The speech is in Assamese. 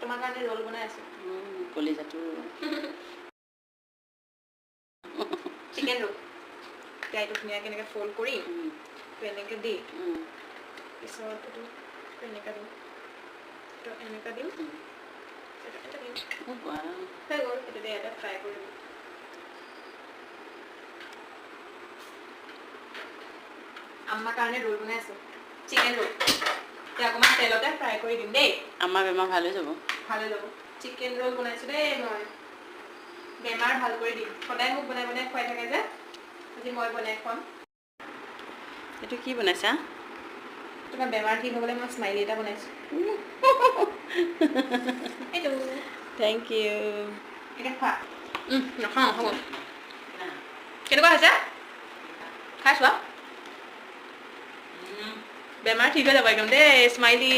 তোমাৰ কাৰণে ৰোল বনাই আছো কলিজাটো চিকেন ৰোল এইটো ধুনীয়াকৈ এনেকৈ ফ'ল্ড কৰি এনেকৈ দি পিছত এইটো এনেকৈ দিম তো এনেকৈ দিম হৈ গ'ল এইটো এটা ফ্ৰাই কৰি দিম আম্মাৰ কাৰণে ৰোল বনাই আছো চিকেন ৰোল এতিয়া অকণমান তেলতে ফ্ৰাই কৰি দিম দেই আমাৰ বেমাৰ ভাল হৈ যাব ভাল হৈ যাব চিকেন ৰোল বনাইছো দেই মই বেমাৰ ভাল কৰি দিম সদায় মোক বনাই বনাই খুৱাই থাকে যে আজি মই বনাই খুৱাম এইটো কি বনাইছা তোমাৰ বেমাৰ ঠিক হ'বলৈ মই স্মাইলি এটা বনাইছো এইটো থেংক ইউ এতিয়া খোৱা নাখাওঁ হ'ব কেনেকুৱা হৈছে খাই চোৱা বেমাৰ ঠিক হৈ যাব একদম দেই স্মাইলি